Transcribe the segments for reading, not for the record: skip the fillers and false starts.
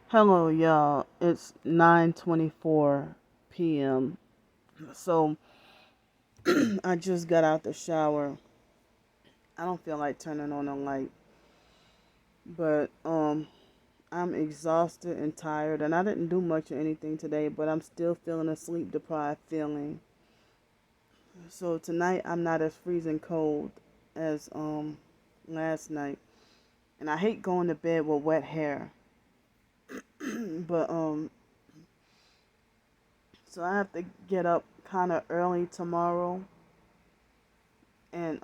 Hello, y'all. It's 9:24 p.m. So I just got out the shower. I don't feel like turning on a light, but I'm exhausted and tired, and I didn't do much of anything today, but I'm still feeling a sleep deprived feeling. So tonight I'm not as freezing cold as last night, and I hate going to bed with wet hair. But so I have to get up kind of early tomorrow and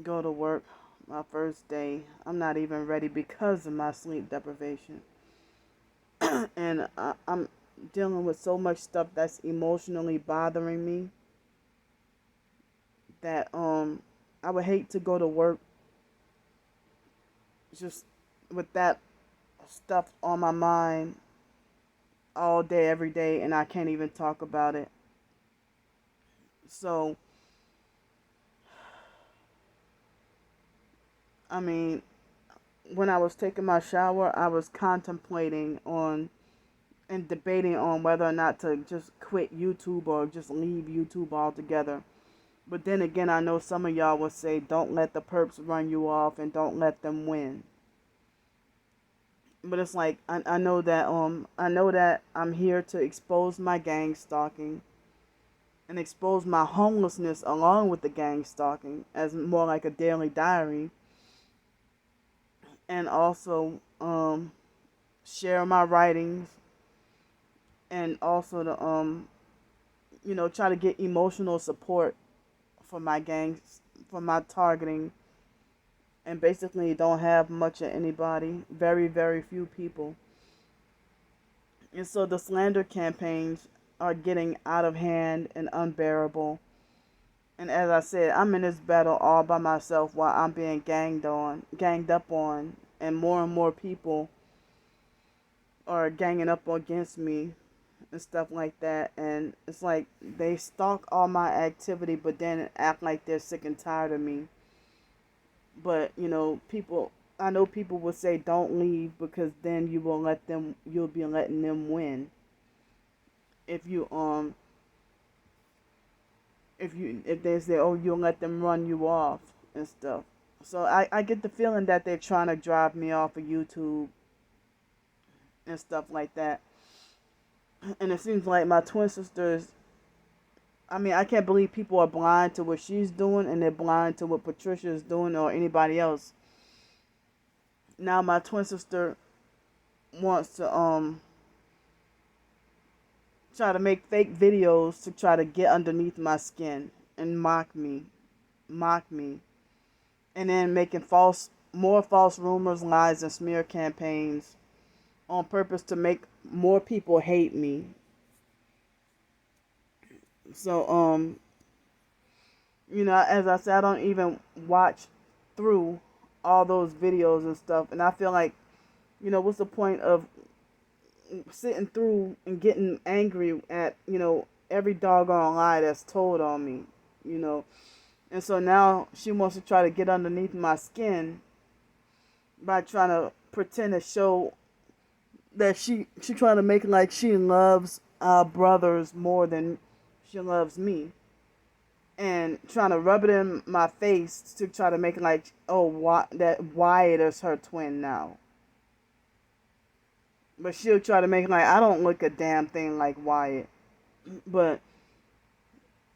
go to work my first day. I'm not even ready because of my sleep deprivation. And I'm dealing with so much stuff that's emotionally bothering me that I would hate to go to work just with that stuff on my mind all day every day and I can't even talk about it. So, I mean, when I was taking my shower, I was contemplating on and debating on whether or not to just quit YouTube or just leave YouTube altogether. But then again, I know some of y'all will say, don't let the perps run you off and don't let them win. But it's like I know that I'm here to expose my gang stalking and expose my homelessness along with the gang stalking as more like a daily diary, and also share my writings, and also to try to get emotional support for my gangs, for my targeting, and basically don't have much of anybody, very, very few people. And so the slander campaigns are getting out of hand and unbearable. And as I said, I'm in this battle all by myself while I'm being ganged up on, and more people are ganging up against me and stuff like that. And it's like they stalk all my activity, but then act like they're sick and tired of me. But I know people will say don't leave because then you'll be letting them win. If you if they say, oh, you'll let them run you off and stuff. So I get the feeling that they're trying to drive me off of YouTube and stuff like that. And it seems like my twin sisters, I mean, I can't believe people are blind to what she's doing and they're blind to what Patricia is doing or anybody else. Now my twin sister wants to try to make fake videos to try to get underneath my skin and mock me, and then making more false rumors, lies, and smear campaigns on purpose to make more people hate me. So, as I said, I don't even watch through all those videos and stuff, and I feel like, what's the point of sitting through and getting angry at, every doggone lie that's told on me, you know? And so now she wants to try to get underneath my skin by trying to pretend to show that she trying to make like she loves our brothers more than she loves me, and trying to rub it in my face to try to make it like, oh, that Wyatt is her twin now. But she'll try to make it like I don't look a damn thing like Wyatt. But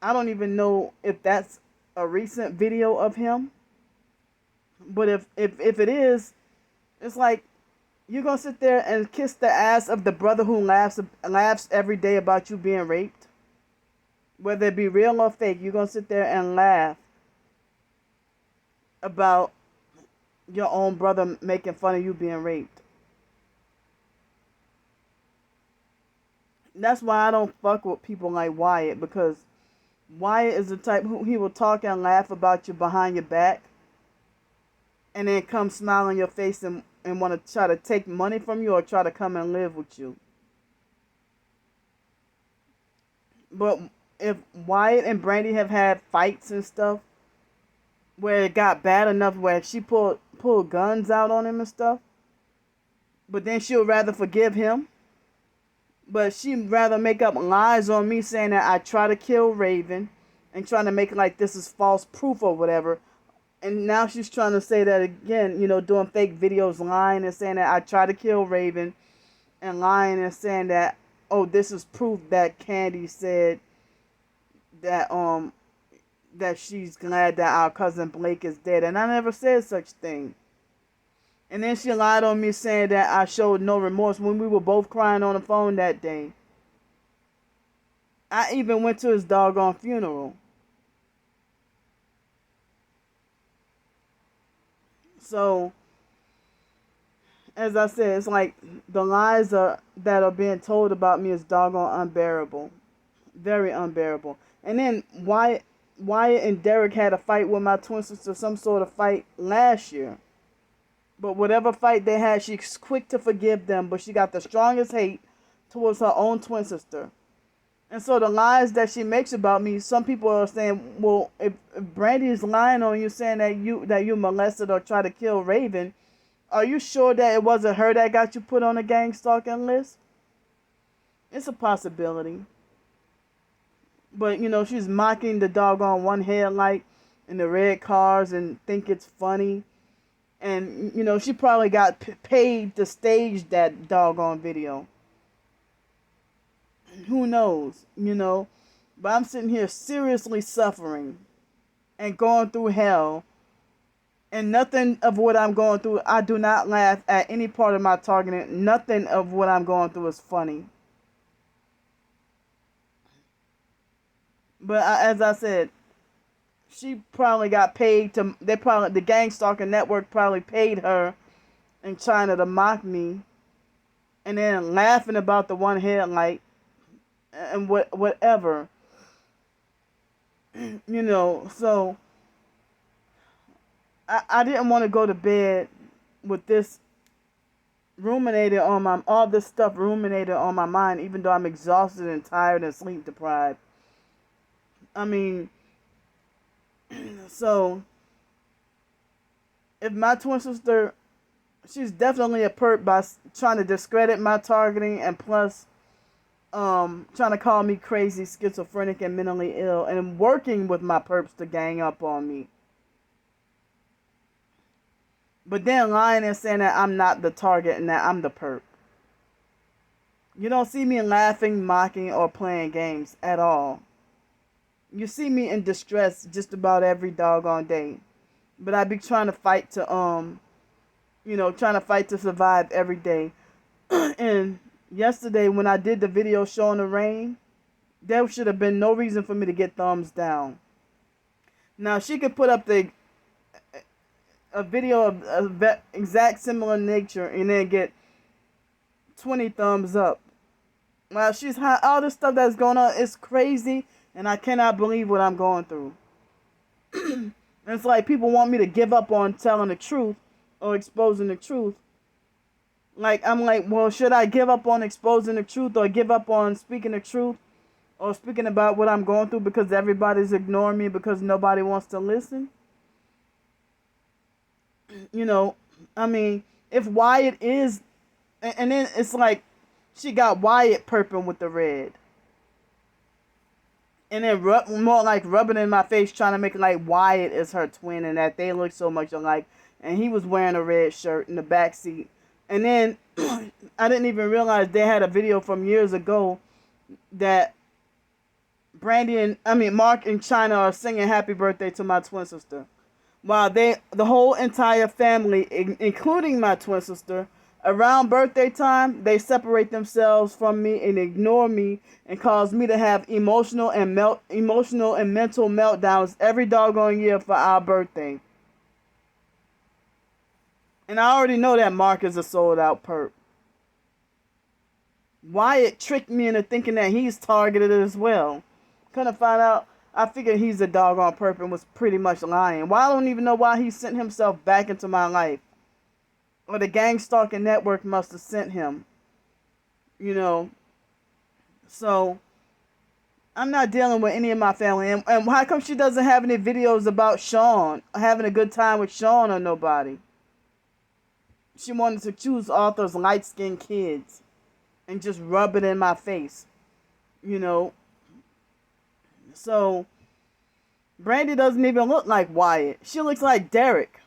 I don't even know if that's a recent video of him. But if it is, it's like you're gonna sit there and kiss the ass of the brother who laughs every day about you being raped, whether it be real or fake. You're gonna sit there and laugh about your own brother making fun of you being raped. That's why I don't fuck with people like Wyatt, because Wyatt is the type who he will talk and laugh about you behind your back, and then come smile on your face and want to try to take money from you or try to come and live with you. But if Wyatt and Brandy have had fights and stuff where it got bad enough where she pulled pull guns out on him and stuff. But then she'll rather forgive him. But she'd rather make up lies on me saying that I try to kill Raven and trying to make it like this is false proof or whatever. And now she's trying to say that again, doing fake videos, lying and saying that I try to kill Raven, and lying and saying that, oh, this is proof that Candy said that that she's glad that our cousin Blake is dead. And I never said such thing. And then she lied on me saying that I showed no remorse when we were both crying on the phone that day. I even went to his doggone funeral. So, as I said, it's like the lies that are being told about me is doggone unbearable. Very unbearable. And then Wyatt and Derek had a fight with my twin sister, some sort of fight last year. But whatever fight they had, she's quick to forgive them, but she got the strongest hate towards her own twin sister. And so the lies that she makes about me, some people are saying, well, if Brandy is lying on you saying that you molested or tried to kill Raven, are you sure that it wasn't her that got you put on a gang stalking list? It's a possibility. But, she's mocking the doggone one headlight and the red cars and think it's funny. And, she probably got paid to stage that doggone video. Who knows, But I'm sitting here seriously suffering and going through hell. And nothing of what I'm going through, I do not laugh at any part of my targeting. Nothing of what I'm going through is funny. But as I said, she probably got paid to, the gang stalking network probably paid her in China to mock me. And then laughing about the one headlight and whatever. So I didn't want to go to bed with this ruminating on all this stuff ruminating on my mind, even though I'm exhausted and tired and sleep deprived. I mean, so if my twin sister, she's definitely a perp by trying to discredit my targeting and plus trying to call me crazy, schizophrenic, and mentally ill, and working with my perps to gang up on me. But then lying and saying that I'm not the target and that I'm the perp. You don't see me laughing, mocking, or playing games at all. You see me in distress just about every doggone day. But I be trying to fight to survive every day. And yesterday when I did the video showing the rain, there should have been no reason for me to get thumbs down. Now she could put up a video of exact similar nature and then get 20 thumbs up. Well, she's high. All this stuff that's going on is crazy, and I cannot believe what I'm going through. It's like people want me to give up on telling the truth or exposing the truth. I'm like, well, should I give up on exposing the truth or give up on speaking the truth or speaking about what I'm going through because everybody's ignoring me because nobody wants to listen? I mean, if Wyatt is, and then it's like she got Wyatt perping with the red. And then more like rubbing in my face, trying to make it like Wyatt is her twin and that they look so much alike. And he was wearing a red shirt in the back seat. And then I didn't even realize they had a video from years ago that Mark and China are singing happy birthday to my twin sister. While the whole entire family, including my twin sister, around birthday time, they separate themselves from me and ignore me and cause me to have emotional and mental meltdowns every doggone year for our birthday. And I already know that Mark is a sold out perp. Wyatt tricked me into thinking that he's targeted as well. Couldn't find out. I figured he's a doggone perp and was pretty much lying. Well, I don't even know why he sent himself back into my life. Or the gang stalking network must have sent him. So I'm not dealing with any of my family. And how come she doesn't have any videos about Sean having a good time with Sean or nobody? she wanted to choose Arthur's light-skinned kids and just rub it in my face, you know. So Brandy doesn't even look like Wyatt. She looks like Derek.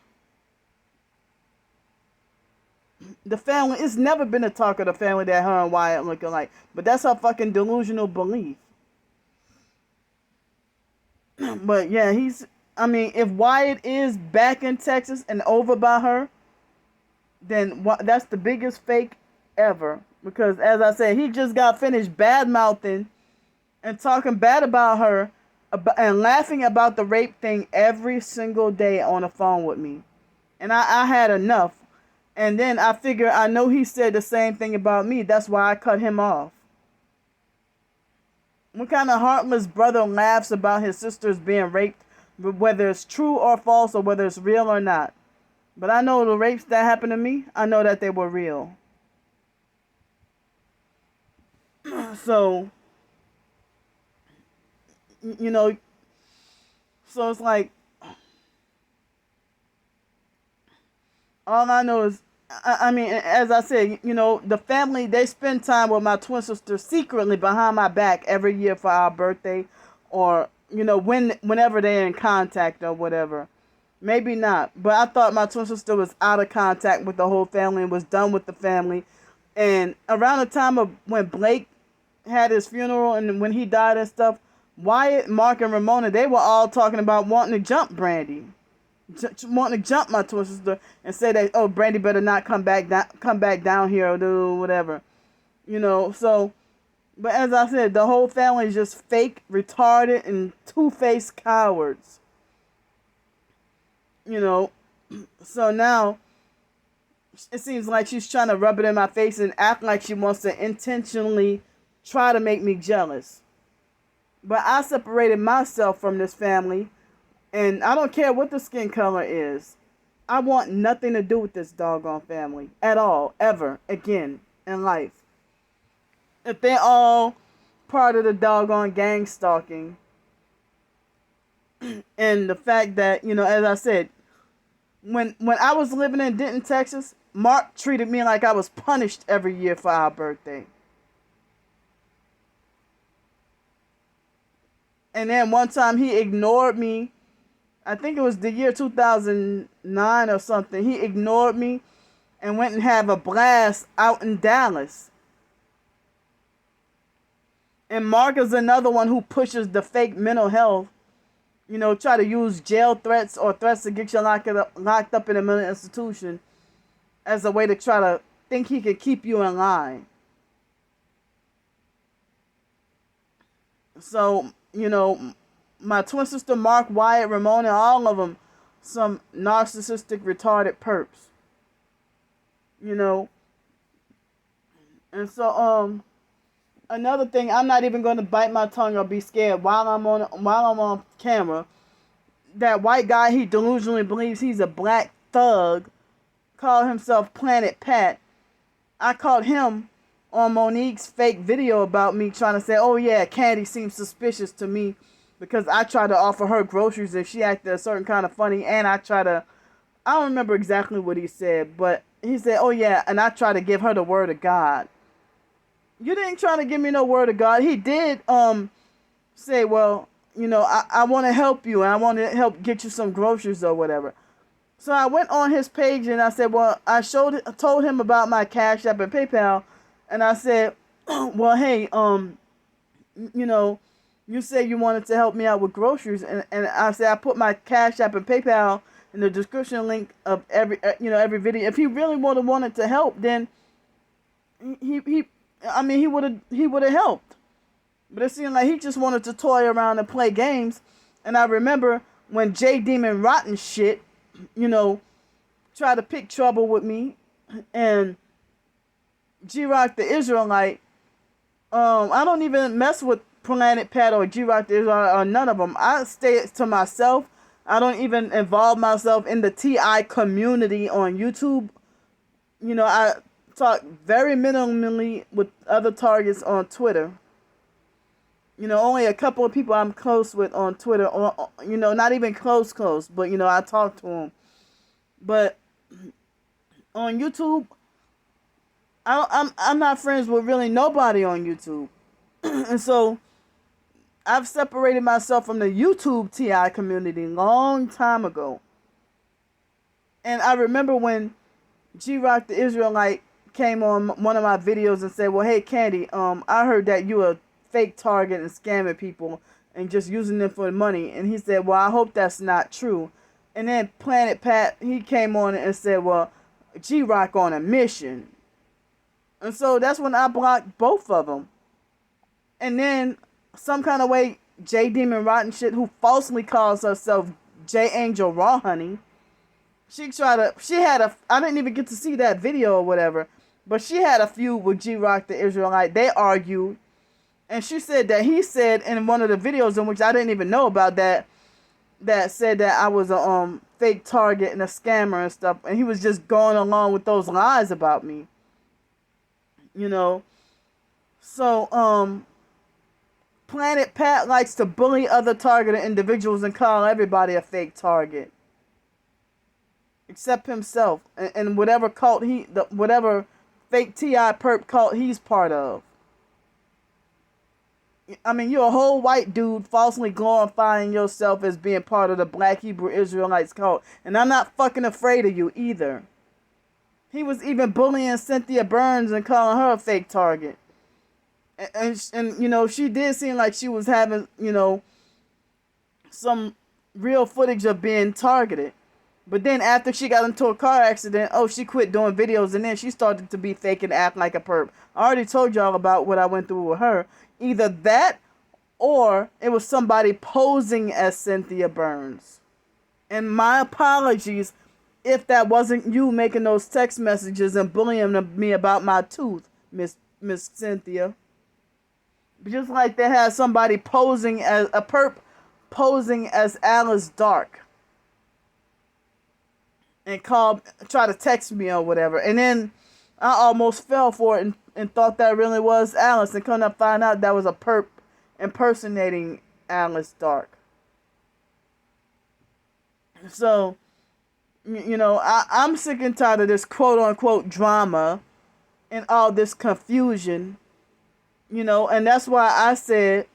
The family, it's never been a talk of the family that her and Wyatt look alike. But that's her fucking delusional belief. But yeah, if Wyatt is back in Texas and over by her, then that's the biggest fake ever. Because as I said, he just got finished bad-mouthing and talking bad about her and laughing about the rape thing every single day on the phone with me. And I had enough. And then I figure I know he said the same thing about me. That's why I cut him off. What kind of heartless brother laughs about his sisters being raped, whether it's true or false or whether it's real or not? But I know the rapes that happened to me, I know that they were real. So, you know, so it's like, all I know is, as I said, the family, they spend time with my twin sister secretly behind my back every year for our birthday, or, whenever they're in contact or whatever. Maybe not, but I thought my twin sister was out of contact with the whole family and was done with the family. And around the time of when Blake had his funeral and when he died and stuff, Wyatt, Mark, and Ramona, they were all talking about wanting to jump Brandy. Wanting to jump my twin sister and say that, oh, Brandy better not come back down here or do whatever. So, but as I said, the whole family is just fake, retarded, and two-faced cowards. So now it seems like she's trying to rub it in my face and act like she wants to intentionally try to make me jealous. But I separated myself from this family, and I don't care what the skin color is. I want nothing to do with this doggone family at all, ever, again, in life. If they're all part of the doggone gang stalking, and the fact that, as I said, when I was living in Denton, Texas, Mark treated me like I was punished every year for our birthday. And then one time he ignored me. I think it was the year 2009 or something. He ignored me and went and had a blast out in Dallas. And Mark is another one who pushes the fake mental health. Try to use jail threats or threats to get you locked up in a mental institution as a way to try to think he can keep you in line. So, my twin sister, Mark, Wyatt, Ramona, all of them, some narcissistic, retarded perps. And so, another thing, I'm not even going to bite my tongue or be scared while I'm on camera. That white guy, he delusionally believes he's a black thug, called himself Planet Pat. I caught him on Monique's fake video about me trying to say, oh yeah, Candy seems suspicious to me because I tried to offer her groceries and she acted a certain kind of funny, and I don't remember exactly what he said, but he said, oh yeah, and I tried to give her the word of God. You didn't try to give me no word of God. He did say, well, I want to help you and I want to help get you some groceries or whatever. So I went on his page and I said, well, I told him about my Cash App and PayPal, and I said, well, hey, you said you wanted to help me out with groceries, and I said I put my Cash App and PayPal in the description link of every video. If he really wanted to help, then he would have helped. But it seemed like he just wanted to toy around and play games. And I remember when J Demon Rotten shit, tried to pick trouble with me, and G-Rock the Israelite, I don't even mess with Planet Pat or G-Rock the Israelite or none of them. I stay to myself. I don't even involve myself in the TI community on YouTube. I talk very minimally with other targets on Twitter. Only a couple of people I'm close with on Twitter, or, not even close, but, I talk to them. But On YouTube, I'm not friends with really nobody on YouTube. And so I've separated myself from the YouTube TI community long time ago. And I remember when G-Rock the Israelite came on one of my videos and said, "Well, hey Candy, I heard that you a fake target and scamming people and just using them for the money." And he said, "Well, I hope that's not true." And then Planet Pat, he came on and said, "Well, G-Rock on a mission." And so that's when I blocked both of them. And then some kind of way, J Demon Rotten Shit, who falsely calls herself J Angel Raw Honey, I didn't even get to see that video or whatever, but she had a feud with G-Rock the Israelite. They argued, and she said that he said in one of the videos, in which I didn't even know about, that said that I was a fake target and a scammer and stuff, and he was just going along with those lies about me. So Planet Pat likes to bully other targeted individuals and call everybody a fake target, except himself and whatever cult whatever fake TI perp cult he's part of. I mean, you're a whole white dude falsely glorifying yourself as being part of the Black Hebrew Israelites cult, and I'm not fucking afraid of you either. He was even bullying Cynthia Burns and calling her a fake target. And she did seem like she was having, some real footage of being targeted. But then after she got into a car accident, she quit doing videos, and then she started to be fake and act like a perp. I already told y'all about what I went through with her. Either that, or it was somebody posing as Cynthia Burns. And my apologies if that wasn't you making those text messages and bullying me about my tooth, Miss Cynthia. Just like they had somebody posing as a perp, posing as Alice Dark, and try to text me or whatever. And then I almost fell for it and thought that really was Alice, and couldn't find out that was a perp impersonating Alice Dark. So, I'm sick and tired of this quote-unquote drama and all this confusion, and that's why I said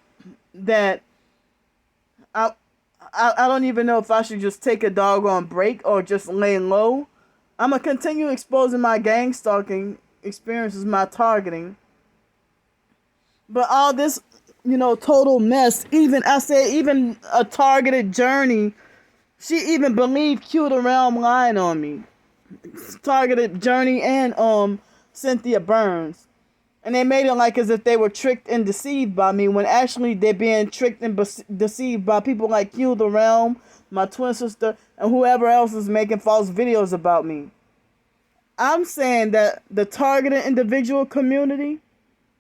that I don't even know if I should just take a doggone break or just lay low. I'm going to continue exposing my gang stalking experiences, my targeting. But all this, total mess, even a targeted journey, she even believed Q the Realm lying on me. Targeted Journey and Cynthia Burns. And they made it like as if they were tricked and deceived by me, when actually they're being tricked and deceived by people like Q the Realm, my twin sister, and whoever else is making false videos about me. I'm saying that the targeted individual community,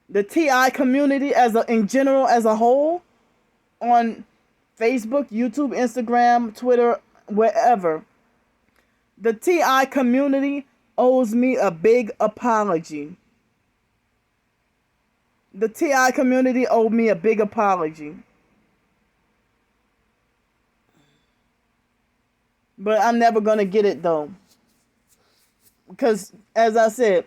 the TI community in general as a whole, on Facebook, YouTube, Instagram, Twitter, wherever, the TI community owes me a big apology. The TI community owed me a big apology. But I'm never going to get it, though. Because, as I said,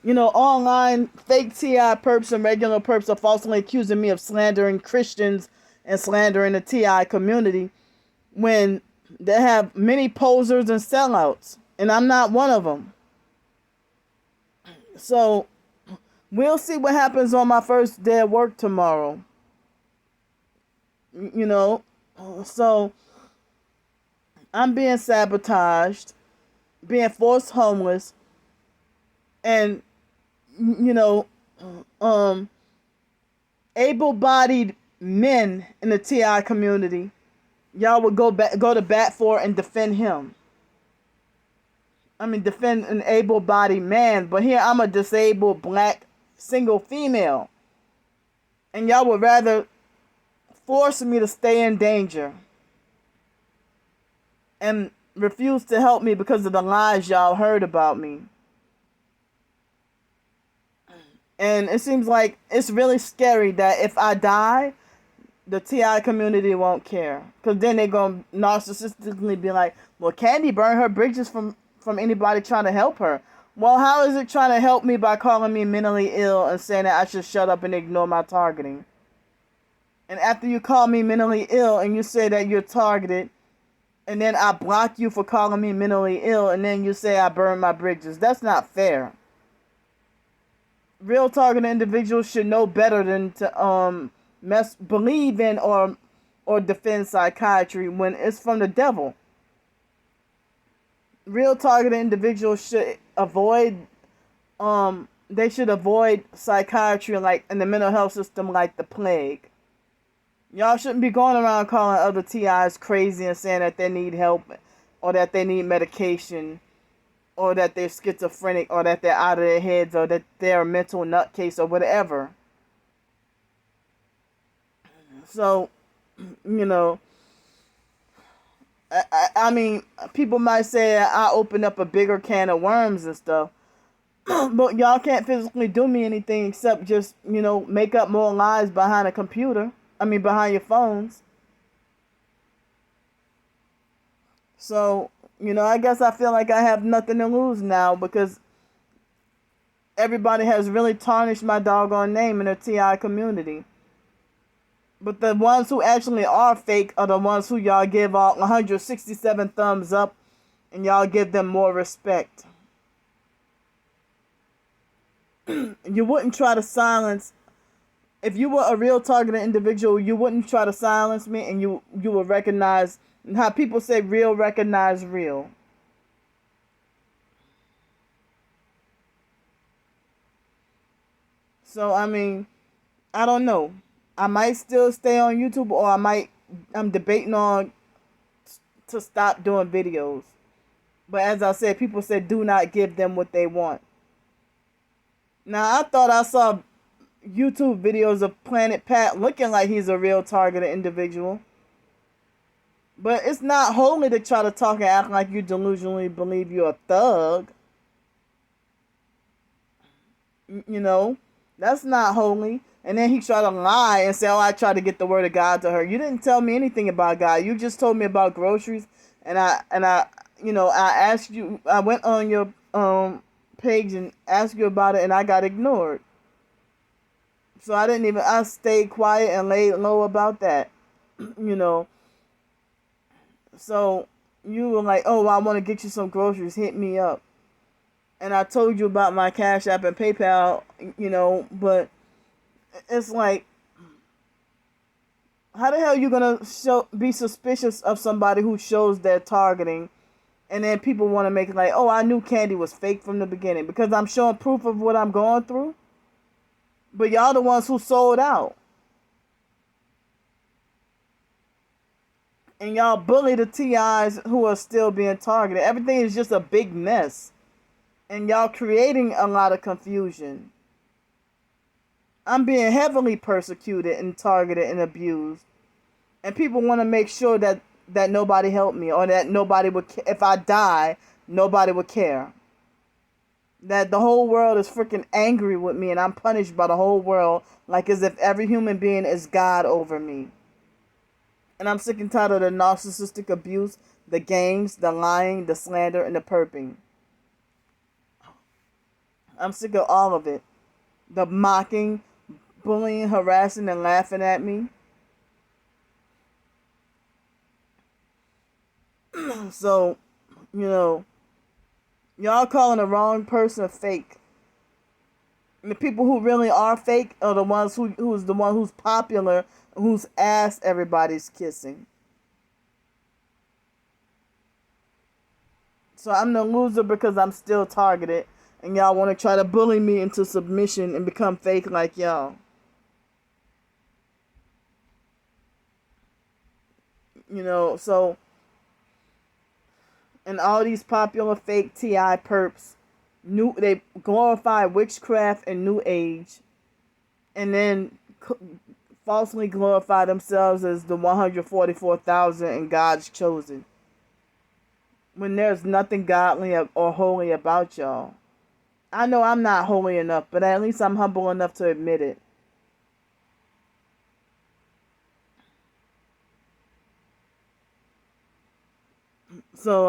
online fake TI perps and regular perps are falsely accusing me of slandering Christians and slandering the TI community, when they have many posers and sellouts. And I'm not one of them. So we'll see what happens on my first day of work tomorrow. So I'm being sabotaged, being forced homeless, and, able-bodied men in the TI community, y'all would go to bat for and defend him. I mean, defend an able-bodied man, but here I'm a disabled black single female, and y'all would rather force me to stay in danger and refuse to help me because of the lies y'all heard about me. And it seems like it's really scary that if I die, the TI community won't care, because then they're going to narcissistically be like, well, Candy burned her bridges from from anybody trying to help her. Well, how is it trying to help me by calling me mentally ill and saying that I should shut up and ignore my targeting? And after you call me mentally ill and you say that you're targeted, and then I block you for calling me mentally ill, and then you say I burned my bridges. That's not fair. Real targeted individuals should know better than to believe in or defend psychiatry when it's from the devil. Real targeted individuals should avoid they should avoid psychiatry like in the mental health system like the plague. Y'all shouldn't be going around calling other TIs crazy and saying that they need help or that they need medication or that they're schizophrenic or that they're out of their heads or that they're a mental nutcase or whatever. So, you know, I mean, people might say I opened up a bigger can of worms and stuff. But y'all can't physically do me anything except just, make up more lies behind a computer. Behind your phones. So, I guess I feel like I have nothing to lose now because everybody has really tarnished my doggone name in the TI community. But the ones who actually are fake are the ones who y'all give all 167 thumbs up and y'all give them more respect. You wouldn't try to silence. If you were a real targeted individual, you wouldn't try to silence me and you would recognize how people say real recognize real. So, I don't know. I might still stay on YouTube or I'm debating on to stop doing videos. But as I said, people said do not give them what they want. Now, I thought I saw YouTube videos of Planet Pat looking like he's a real targeted individual. But it's not holy to try to talk and act like you delusionally believe you're a thug. That's not holy. And then he tried to lie and say, I tried to get the word of God to her. You didn't tell me anything about God. You just told me about groceries. And I asked you, I went on your page and asked you about it and I got ignored. So I stayed quiet and laid low about that, So you were like, oh, I want to get you some groceries, hit me up. And I told you about my Cash App and PayPal, but it's like, how the hell are you going to be suspicious of somebody who shows their targeting? And then people want to make it like, oh, I knew Candy was fake from the beginning because I'm showing proof of what I'm going through. But y'all the ones who sold out. And y'all bully the TIs who are still being targeted. Everything is just a big mess. And y'all creating a lot of confusion. I'm being heavily persecuted and targeted and abused. And people want to make sure that nobody helped me or that nobody would, if I die, nobody would care. That the whole world is freaking angry with me and I'm punished by the whole world like as if every human being is God over me. And I'm sick and tired of the narcissistic abuse, the games, the lying, the slander, and the perping. I'm sick of all of it. The mocking, bullying, harassing, and laughing at me. So, y'all calling the wrong person fake. And the people who really are fake are the ones who's the one who's popular, whose ass everybody's kissing. So I'm the loser because I'm still targeted, and y'all want to try to bully me into submission and become fake like y'all. So, and all these popular fake TI perps, they glorify witchcraft and New Age, and then falsely glorify themselves as the 144,000 and God's chosen. When there's nothing godly or holy about y'all. I know I'm not holy enough, but at least I'm humble enough to admit it. So,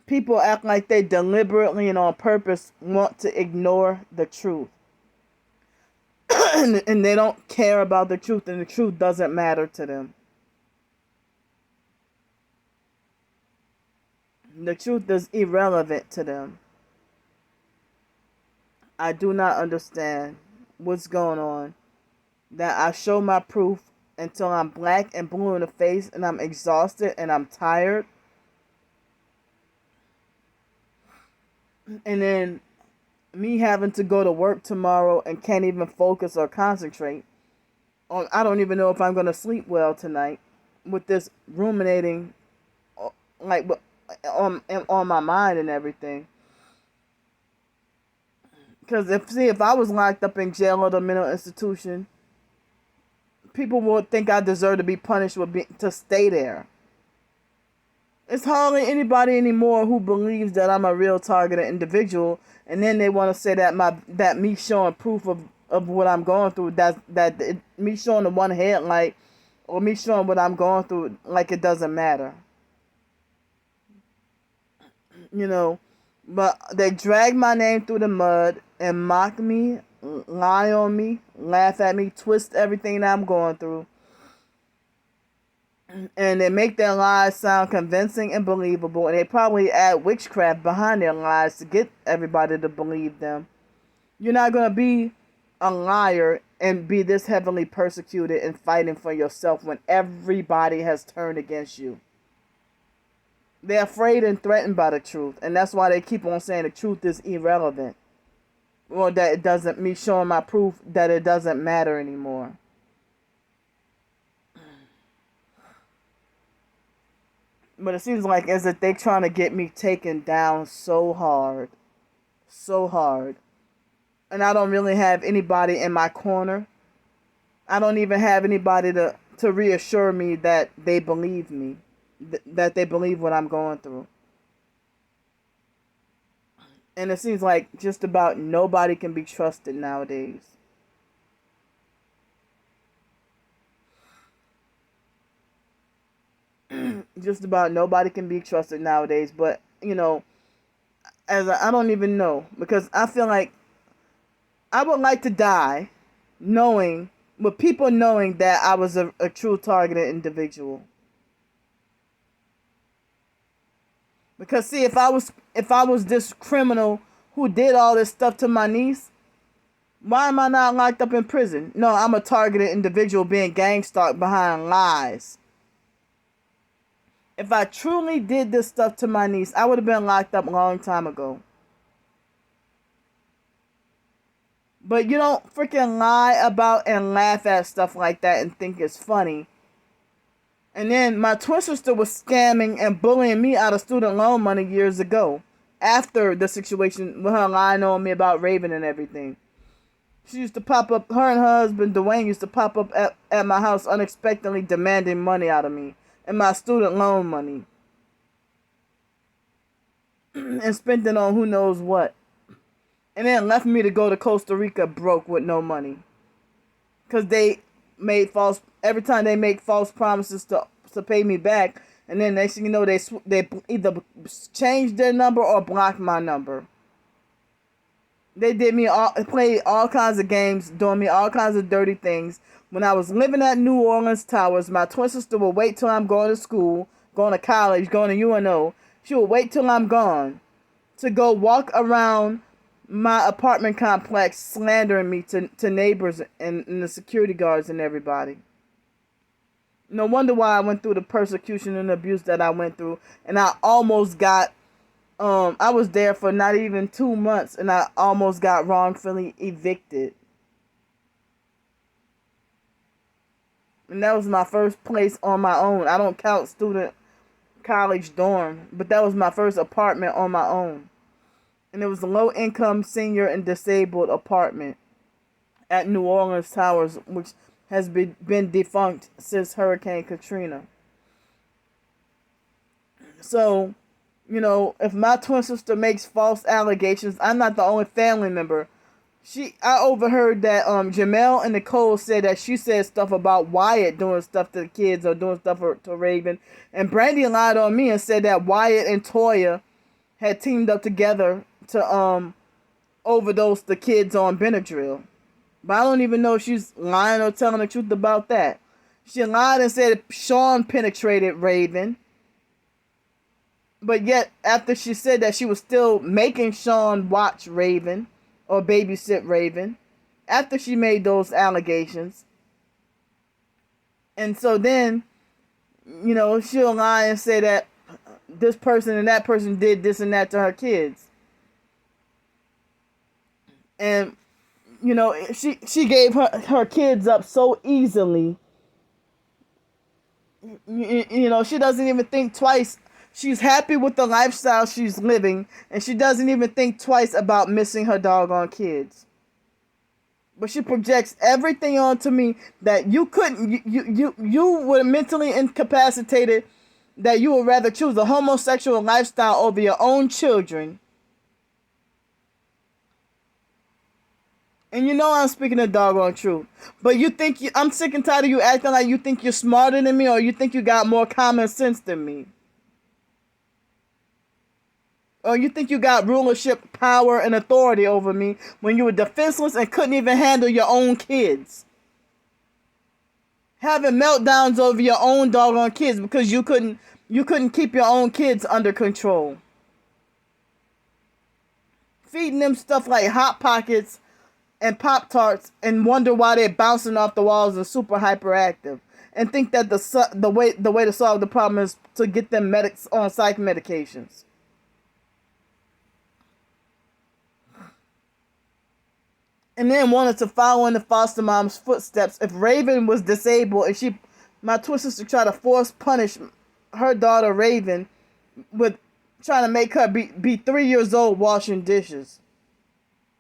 People act like they deliberately and on purpose want to ignore the truth. And they don't care about the truth, and the truth doesn't matter to them. The truth is irrelevant to them. I do not understand what's going on. That I show my proof until I'm black and blue in the face and I'm exhausted and I'm tired. And then me having to go to work tomorrow and can't even focus or concentrate. I don't even know if I'm going to sleep well tonight with this ruminating like on my mind and everything. Because if I was locked up in jail or the mental institution, people would think I deserve to be punished to stay there. It's hardly anybody anymore who believes that I'm a real targeted individual, and then they want to say that me showing proof of what I'm going through, me showing the one headlight, or me showing what I'm going through, like it doesn't matter. But they drag my name through the mud and mock me, lie on me, laugh at me, twist everything that I'm going through. And they make their lies sound convincing and believable, and they probably add witchcraft behind their lies to get everybody to believe them. You're not going to be a liar and be this heavily persecuted and fighting for yourself when everybody has turned against you. They're afraid and threatened by the truth, and that's why they keep on saying the truth is irrelevant. Or that it doesn't, me showing my proof that it doesn't matter anymore. But it seems like as if they're trying to get me taken down so hard. So hard. And I don't really have anybody in my corner. I don't even have anybody to reassure me that they believe me. That they believe what I'm going through. And it seems like just about nobody can be trusted nowadays. Just about nobody can be trusted nowadays. But, I don't even know. Because I feel like I would like to die with people knowing that I was a true targeted individual. Because see, if I was this criminal who did all this stuff to my niece, why am I not locked up in prison? No, I'm a targeted individual being gang-stalked behind lies. If I truly did this stuff to my niece, I would have been locked up a long time ago. But you don't freaking lie about and laugh at stuff like that and think it's funny. And then my twin sister was scamming and bullying me out of student loan money years ago. After the situation with her lying on me about Raven and everything. She used to pop up, her and her husband Dwayne used to pop up at my house unexpectedly demanding money out of me. And my student loan money. And spent it on who knows what. And then left me to go to Costa Rica broke with no money. Because they made every time they make false promises to pay me back. And then next thing you know, they either changed their number or blocked my number. They played all kinds of games, doing me all kinds of dirty things. When I was living at New Orleans Towers, my twin sister would wait till I'm going to school, going to college, going to UNO. She would wait till I'm gone to go walk around my apartment complex slandering me to neighbors and the security guards and everybody. No wonder why I went through the persecution and abuse that I went through. And I almost got, I was there for not even 2 months and I almost got wrongfully evicted. And that was my first place on my own. I don't count student college dorm, but that was my first apartment on my own. And it was a low-income senior and disabled apartment at New Orleans Towers, which has been defunct since Hurricane Katrina. So, if my twin sister makes false allegations, I'm not the only family member I overheard that Jamel and Nicole said that she said stuff about Wyatt doing stuff to the kids or doing stuff to Raven, and Brandy lied on me and said that Wyatt and Toya had teamed up together to overdose the kids on Benadryl. But I don't even know if she's lying or telling the truth about that. She lied and said Sean penetrated Raven. But yet, after she said that, she was still making Sean watch Raven or babysit Raven after she made those allegations. And so then, she'll lie and say that this person and that person did this and that to her kids. And, she gave her kids up so easily. She doesn't even think twice. She's happy with the lifestyle she's living, and she doesn't even think twice about missing her doggone kids. But she projects everything onto me that you couldn't, you were mentally incapacitated, that you would rather choose a homosexual lifestyle over your own children. And I'm speaking the doggone truth. But I'm sick and tired of you acting like you think you're smarter than me, or you think you got more common sense than me. Or you think you got rulership, power, and authority over me when you were defenseless and couldn't even handle your own kids. Having meltdowns over your own doggone kids because you couldn't keep your own kids under control. Feeding them stuff like Hot Pockets and Pop-Tarts and wonder why they're bouncing off the walls and super hyperactive. And think that the way to solve the problem is to get them on psych medications. And then wanted to follow in the foster mom's footsteps. If Raven was disabled and my twin sister tried to punish her daughter Raven with trying to make her be 3 years old washing dishes.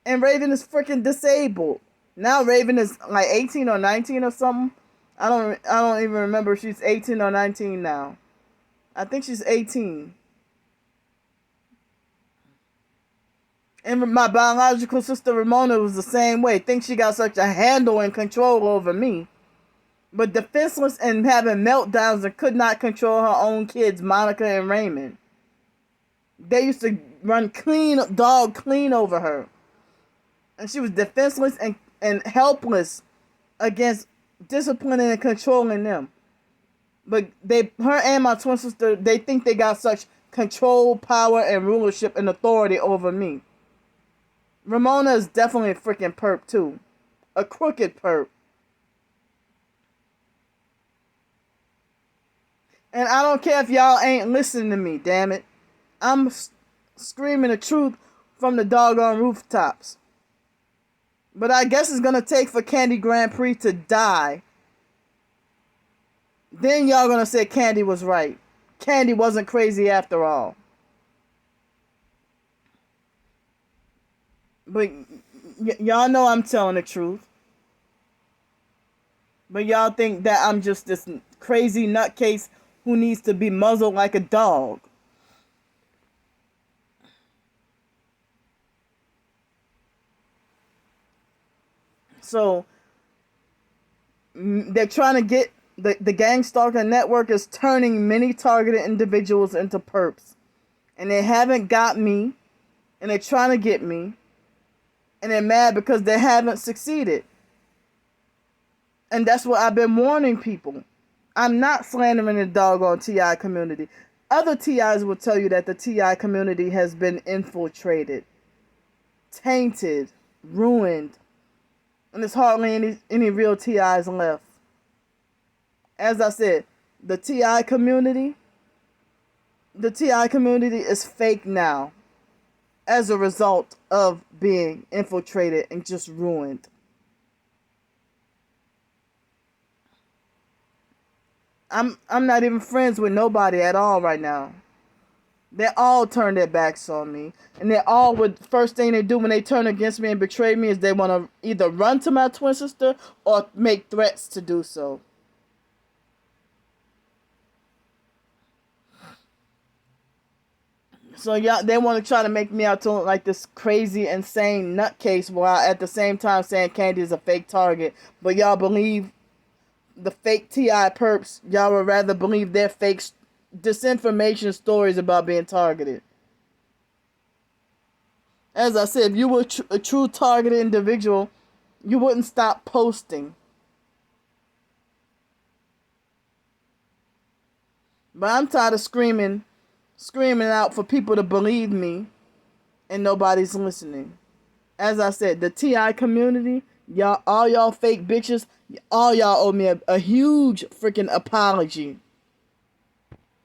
And Raven is freaking disabled. Now Raven is like 18 or 19 or something. I don't even remember if she's 18 or 19 now. I think she's 18. And my biological sister Ramona was the same way. Thinks she got such a handle and control over me. But defenseless and having meltdowns and could not control her own kids, Monica and Raymond. They used to run dog clean over her. And she was defenseless and helpless against disciplining and controlling them. But her and my twin sister, they think they got such control, power, and rulership and authority over me. Ramona is definitely a freaking perp too. A crooked perp. And I don't care if y'all ain't listening to me, damn it. I'm screaming the truth from the doggone rooftops. But I guess it's gonna take for Candy Grandpre to die. Then y'all gonna say Candy was right. Candy wasn't crazy after all. But y'all know I'm telling the truth. But y'all think that I'm just this crazy nutcase who needs to be muzzled like a dog. So they're trying to get the gang stalker network is turning many targeted individuals into perps. And they haven't got me. And they're trying to get me. And they're mad because they haven't succeeded. And that's what I've been warning people. I'm not slandering the doggone TI community. Other TIs will tell you that the TI community has been infiltrated, tainted, ruined, and there's hardly any real TIs left. As I said, the TI community is fake now as a result of being infiltrated and just ruined. I'm not even friends with nobody at all right now. They all turn their backs on me. And they all would, first thing they do when they turn against me and betray me is they want to either run to my twin sister or make threats to do so. So y'all, they want to try to make me out to look like this crazy, insane nutcase, while at the same time saying Candy is a fake target. But y'all believe the fake T.I. perps. Y'all would rather believe their fake disinformation stories about being targeted. As I said, if you were a true targeted individual, you wouldn't stop posting. But I'm tired of screaming out for people to believe me, and nobody's listening. As I said, the T.I. community, y'all, all y'all fake bitches, all y'all owe me a huge freaking apology.